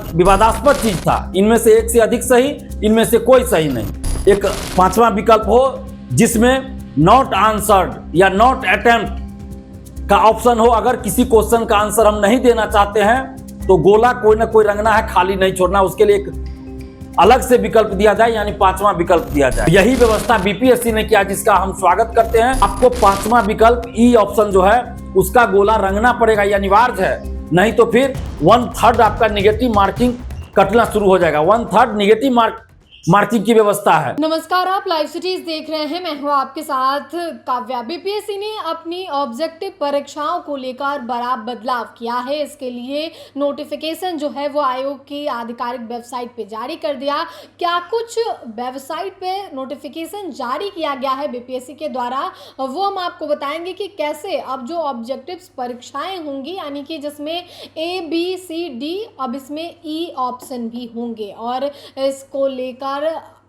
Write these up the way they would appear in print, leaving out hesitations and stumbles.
विवादास्पद चीज था। इनमें से एक से अधिक सही, इनमें से कोई सही नहीं। एक पांचवा विकल्प हो जिसमें नॉट आंसर्ड या नॉट अटेम्प्ट का ऑप्शन हो। अगर किसी क्वेश्चन का आंसर हम नहीं देना चाहते हैं तो गोला कोई ना कोई रंगना है, खाली नहीं छोड़ना। उसके लिए एक अलग से विकल्प दिया जाए, यानी पांचवा विकल्प दिया जाए। यही व्यवस्था बीपीएससी ने किया, जिसका हम स्वागत करते हैं। आपको पांचवा विकल्प ई ऑप्शन जो है उसका गोला रंगना पड़ेगा, ये अनिवार्य है। नहीं तो फिर 1/3 आपका नेगेटिव मार्किंग कटना शुरू हो जाएगा। 1/3 नेगेटिव मार्किंग की व्यवस्था है। नमस्कार, आप लाइव सिटीज देख रहे हैं। मैं हूं आपके साथ काव्या। बीपीएससी ने अपनी ऑब्जेक्टिव परीक्षाओं को लेकर बड़ा बदलाव किया है। इसके लिए नोटिफिकेशन जो है वो आयोग की आधिकारिक वेबसाइट पे जारी कर दिया। क्या कुछ वेबसाइट पे नोटिफिकेशन जारी किया गया है बीपीएससी के द्वारा, वो हम आपको बताएंगे कि कैसे अब जो ऑब्जेक्टिव परीक्षाएं होंगी, यानी कि जिसमें ABCD, अब इसमें ई ऑप्शन भी होंगे। और इसको लेकर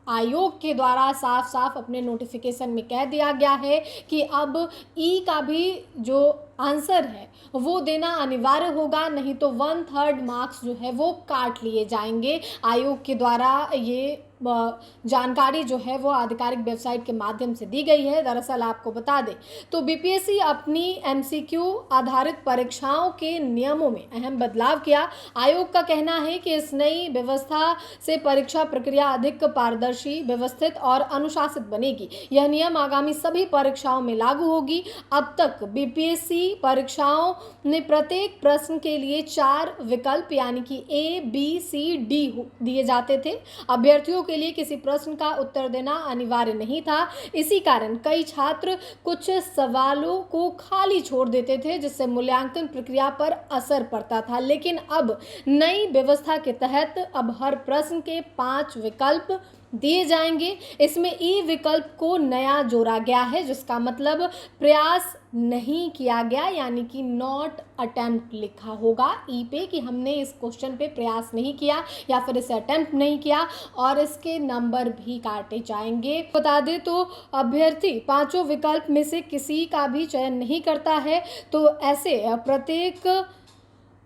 आयोग के द्वारा साफ साफ अपने नोटिफिकेशन में कह दिया गया है कि अब ई का भी जो आंसर है वो देना अनिवार्य होगा, नहीं तो 1/3 मार्क्स जो है वो काट लिए जाएंगे। आयोग के द्वारा ये जानकारी जो है वो आधिकारिक वेबसाइट के माध्यम से दी गई है। दरअसल आपको बता दें तो बीपीएससी अपनी MCQ आधारित परीक्षाओं के नियमों में अहम बदलाव किया। आयोग का कहना है कि इस नई व्यवस्था से परीक्षा प्रक्रिया अधिक पारदर्शी, व्यवस्थित और अनुशासित बनेगी। यह नियम आगामी सभी परीक्षाओं में लागू होगी। अब तक बीपीएससी परीक्षाओं ने प्रत्येक प्रश्न के लिए 4 विकल्प यानी कि ABCD दिए जाते थे। अभ्यर्थियों के लिए किसी प्रश्न का उत्तर देना अनिवार्य नहीं था। इसी कारण कई छात्र कुछ सवालों को खाली छोड़ देते थे, जिससे मूल्यांकन प्रक्रिया पर असर पड़ता था। लेकिन अब नई व्यवस्था के तहत अब हर प्रश्न के 5 विकल्प दिए जाएंगे। इसमें ई विकल्प को नया जोड़ा गया है, जिसका मतलब प्रयास नहीं किया गया, यानी कि नॉट अटेम्प्ट लिखा होगा ई पे कि हमने इस क्वेश्चन पे प्रयास नहीं किया या फिर इसे अटेम्प्ट नहीं किया, और इसके नंबर भी काटे जाएंगे। बता दें तो अभ्यर्थी 5 विकल्प में से किसी का भी चयन नहीं करता है, तो ऐसे प्रत्येक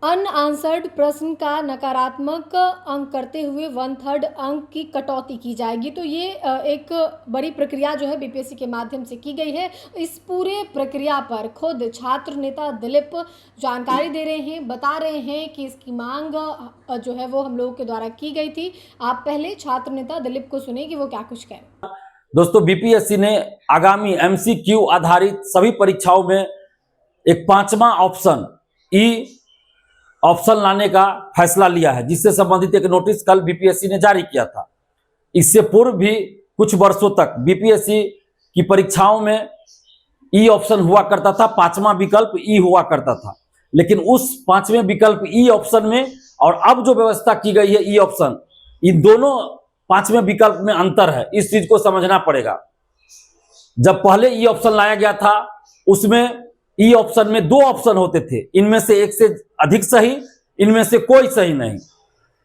अनआंसर्ड प्रश्न का नकारात्मक अंक करते हुए 1/3 अंक की कटौती की जाएगी। तो ये एक बड़ी प्रक्रिया जो है बीपीएससी के माध्यम से की गई है। इस पूरे प्रक्रिया पर खुद छात्र नेता दिलीप जानकारी दे रहे हैं, बता रहे हैं कि इसकी मांग जो है वो हम लोगों के द्वारा की गई थी। आप पहले छात्र नेता दिलीप को सुने कि वो क्या कुछ कह रहे हैं। दोस्तों, बीपीएससी ने आगामी MCQ आधारित सभी परीक्षाओं में एक पांचवा ऑप्शन ई ऑप्शन लाने का फैसला लिया है, जिससे संबंधित एक नोटिस कल बीपीएससी ने जारी किया था। इससे पूर्व भी कुछ वर्षों तक बीपीएससी की परीक्षाओं में ई ऑप्शन हुआ करता था, पांचवा विकल्प ई हुआ करता था। लेकिन उस पांचवें विकल्प ई ऑप्शन में और अब जो व्यवस्था की गई है ई ऑप्शन, इन दोनों पांचवें विकल्प में अंतर है। इस चीज को समझना पड़ेगा। जब पहले ई ऑप्शन लाया गया था उसमें ई ऑप्शन में 2 ऑप्शन होते थे, इनमें से एक से अधिक सही, इनमें से कोई सही नहीं।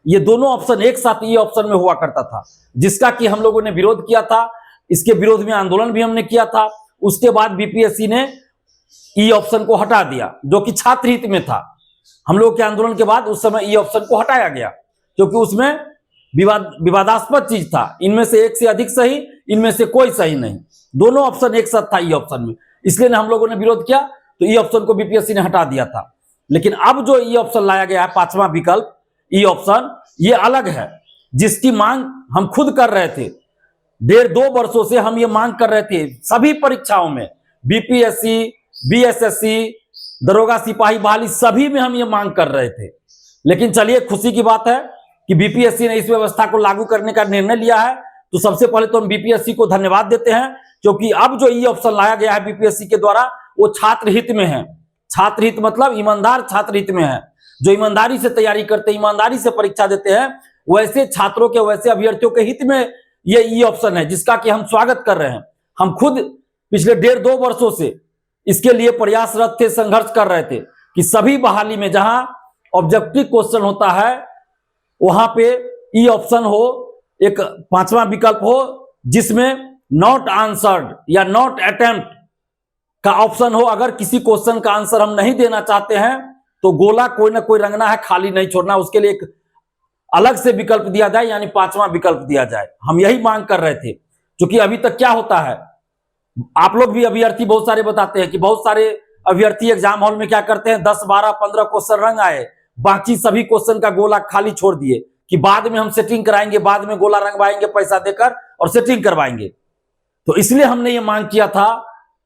ये दोनों ऑप्शन एक साथ ई ऑप्शन में हुआ करता था, जिसका कि हम लोगों ने विरोध किया था। इसके विरोध में आंदोलन भी हमने किया था। उसके बाद बीपीएससी ने ई ऑप्शन को हटा दिया, जो कि छात्र हित में था। हम लोग के आंदोलन के बाद उस समय ई ऑप्शन को हटाया गया, क्योंकि उसमें विवादास्पद चीज था। इनमें से एक से अधिक सही, इनमें से कोई सही नहीं। दोनों ऑप्शन एक साथ था ई ऑप्शन में, इसलिए हम लोगों ने विरोध किया, तो ई ऑप्शन को बीपीएससी ने हटा दिया था। लेकिन अब जो ई ऑप्शन लाया गया है, पांचवा विकल्प ई ऑप्शन, ये अलग है, जिसकी मांग हम खुद कर रहे थे। 1.5-2 वर्षों से हम ये मांग कर रहे थे सभी परीक्षाओं में, बीपीएससी, बीएसएससी, दरोगा सिपाही बहाली, सभी में हम ये मांग कर रहे थे। लेकिन चलिए, खुशी की बात है कि बीपीएससी ने इस व्यवस्था को लागू करने का निर्णय लिया है। तो सबसे पहले तो हम बीपीएससी को धन्यवाद देते हैं, क्योंकि अब जो ई ऑप्शन लाया गया है बीपीएससी के द्वारा, वो छात्र हित में है। छात्र हित मतलब ईमानदार छात्र हित में है, जो ईमानदारी से तैयारी करते हैं, ईमानदारी से परीक्षा देते हैं, वैसे छात्रों के, वैसे अभ्यर्थियों के हित में ये ई ऑप्शन है, जिसका कि हम स्वागत कर रहे हैं। हम खुद पिछले 1.5-2 वर्षों से इसके लिए प्रयासरत थे, संघर्ष कर रहे थे कि सभी बहाली में जहां ऑब्जेक्टिव क्वेश्चन होता है वहां पे ई ऑप्शन हो, एक पांचवा विकल्प हो जिसमें नॉट आंसर्ड या नॉट अटेम्प्ट का ऑप्शन हो। अगर किसी क्वेश्चन का आंसर हम नहीं देना चाहते हैं तो गोला कोई ना कोई रंगना है, खाली नहीं छोड़ना। उसके लिए एक अलग से विकल्प दिया जाए, यानी 5वां विकल्प दिया जाए। हम यही मांग कर रहे थे, क्योंकि अभी तक क्या होता है, आप लोग भी अभ्यर्थी बहुत सारे बताते हैं कि बहुत सारे अभ्यर्थी एग्जाम हॉल में क्या करते हैं, 10, 12, 15 क्वेश्चन रंग आए, बाकी सभी क्वेश्चन का गोला खाली छोड़ दिए कि बाद में हम सेटिंग कराएंगे, बाद में गोला रंगवाएंगे पैसा देकर और सेटिंग करवाएंगे। तो इसलिए हमने ये मांग किया था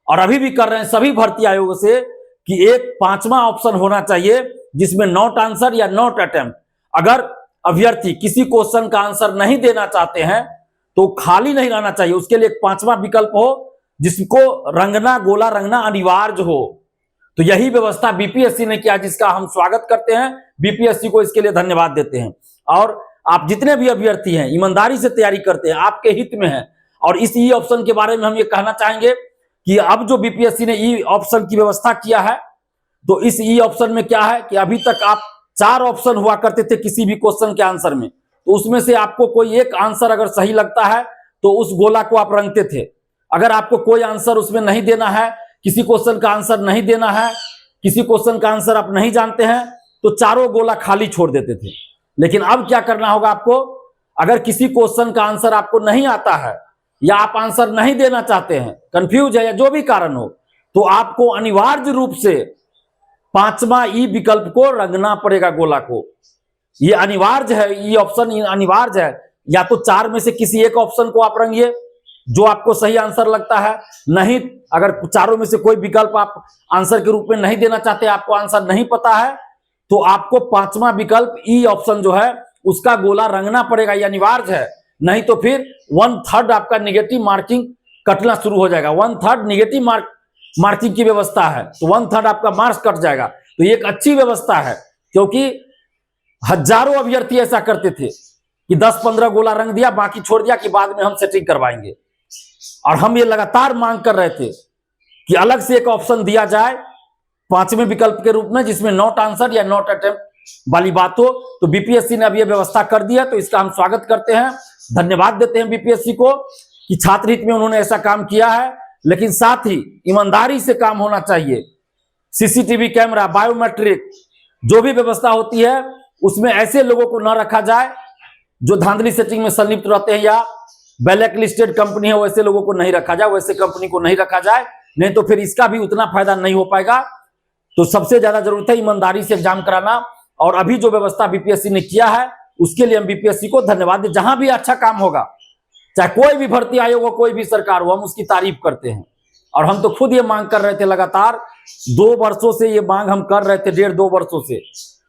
और अभी भी कर रहे हैं सभी भर्ती आयोगों से कि एक 5वां ऑप्शन होना चाहिए जिसमें नॉट आंसर या नॉट अटेम्प्ट। अगर अभ्यर्थी किसी क्वेश्चन का आंसर नहीं देना चाहते हैं तो खाली नहीं रहना चाहिए, उसके लिए एक 5वां विकल्प हो जिसको रंगना, गोला रंगना अनिवार्य हो। तो यही व्यवस्था बीपीएससी ने किया, जिसका हम स्वागत करते हैं, बीपीएससी को इसके लिए धन्यवाद देते हैं। और आप जितने भी अभ्यर्थी हैं ईमानदारी से तैयारी करते हैं, आपके हित में है। और इस ई ऑप्शन के बारे में हम ये कहना चाहेंगे कि अब जो बीपीएससी ने ई ऑप्शन की व्यवस्था किया है, तो इस ई ऑप्शन में क्या है कि अभी तक आप 4 ऑप्शन हुआ करते थे किसी भी क्वेश्चन के आंसर में, तो उसमें से आपको कोई एक आंसर अगर सही लगता है तो उस गोला को आप रंगते थे। अगर आपको कोई आंसर उसमें नहीं देना है, किसी क्वेश्चन का आंसर नहीं देना है, किसी क्वेश्चन का आंसर आप नहीं जानते हैं, तो चारों गोला खाली छोड़ देते थे। लेकिन अब क्या करना होगा आपको, अगर किसी क्वेश्चन का आंसर आपको नहीं आता है या आप आंसर नहीं देना चाहते हैं, कंफ्यूज है या जो भी कारण हो, तो आपको अनिवार्य रूप से 5वां ई विकल्प को रंगना पड़ेगा गोला को। ये अनिवार्य है, ई ऑप्शन अनिवार्य है। या तो 4 में से किसी एक ऑप्शन को आप रंगिए जो आपको सही आंसर लगता है, नहीं अगर चारों में से कोई विकल्प आप आंसर के रूप में नहीं देना चाहते, आपको आंसर नहीं पता है, तो आपको 5वां विकल्प ई ऑप्शन जो है उसका गोला रंगना पड़ेगा, ये अनिवार्य है। नहीं तो फिर 1/3 आपका निगेटिव मार्किंग कटना शुरू हो जाएगा। 1/3 निगेटिव मार्किंग की व्यवस्था है, तो 1/3 आपका मार्क्स कट जाएगा। तो ये एक अच्छी व्यवस्था है, क्योंकि हजारों अभ्यर्थी ऐसा करते थे कि 10-15 गोला रंग दिया, बाकी छोड़ दिया कि बाद में हम सेटिंग करवाएंगे। और हम ये लगातार मांग कर रहे थे कि अलग से एक ऑप्शन दिया जाए 5वें विकल्प के रूप में, जिसमें नॉट आंसर या नॉट अटेम्प्ट वाली बात हो। तो बीपीएससी ने अब ये व्यवस्था कर दी है, तो इसका हम स्वागत करते हैं, धन्यवाद देते हैं बीपीएससी को कि छात्र हित में उन्होंने ऐसा काम किया है। लेकिन साथ ही ईमानदारी से काम होना चाहिए। सीसीटीवी कैमरा, बायोमेट्रिक जो भी व्यवस्था होती है उसमें ऐसे लोगों को न रखा जाए जो धांधली सेटिंग में संलिप्त रहते हैं या ब्लैक लिस्टेड कंपनी है, वैसे लोगों को नहीं रखा जाए, वैसे कंपनी को नहीं रखा जाए, नहीं तो फिर इसका भी उतना फायदा नहीं हो पाएगा। तो सबसे ज्यादा जरूरत है ईमानदारी से एग्जाम कराना। और अभी जो व्यवस्था बीपीएससी ने किया है उसके लिए हम बीपीएससी को धन्यवाद दें। जहां भी अच्छा काम होगा, चाहे कोई भी भर्ती आयोग हो, कोई भी सरकार हो, हम उसकी तारीफ करते हैं। और हम तो खुद ये मांग कर रहे थे, लगातार 2 वर्षों से ये मांग हम कर रहे थे, 1.5-2 वर्षों से।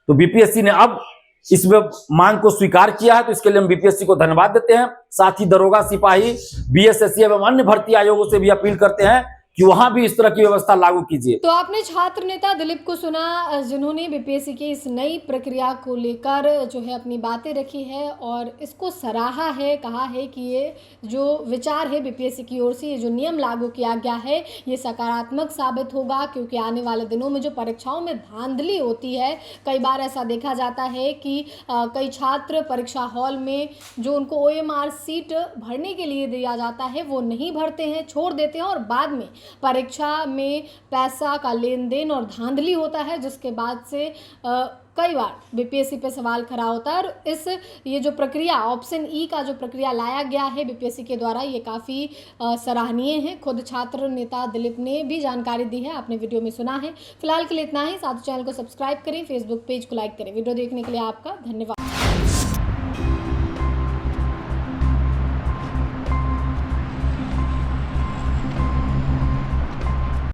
तो बीपीएससी ने अब इस मांग को स्वीकार किया है, तो इसके लिए हम बीपीएससी को धन्यवाद देते हैं। साथ ही दरोगा, सिपाही, बीएसएससी एवं अन्य भर्ती आयोगों से भी अपील करते हैं कि वहां भी इस तरह की व्यवस्था लागू कीजिए। तो आपने छात्र नेता दिलीप को सुना, जिन्होंने बीपीएससी की इस नई प्रक्रिया को लेकर जो है अपनी बातें रखी है और इसको सराहा है, कहा है कि ये जो विचार है बीपीएससी की ओर से, ये जो नियम लागू किया गया है, ये सकारात्मक साबित होगा। क्योंकि आने वाले दिनों में जो परीक्षाओं में धांधली होती है, कई बार ऐसा देखा जाता है कि कई छात्र परीक्षा हॉल में जो उनको OMR सीट भरने के लिए दिया जाता है वो नहीं भरते हैं, छोड़ देते हैं, और बाद में परीक्षा में पैसा का लेन देन और धांधली होता है, जिसके बाद से कई बार बीपीएससी पे सवाल खड़ा होता है। और ये जो प्रक्रिया ऑप्शन ई का जो प्रक्रिया लाया गया है बीपीएससी के द्वारा, ये काफ़ी सराहनीय है। खुद छात्र नेता दिलीप ने भी जानकारी दी है, आपने वीडियो में सुना है। फिलहाल के लिए इतना ही। साथ ही चैनल को सब्सक्राइब करें, फेसबुक पेज को लाइक करें। वीडियो देखने के लिए आपका धन्यवाद।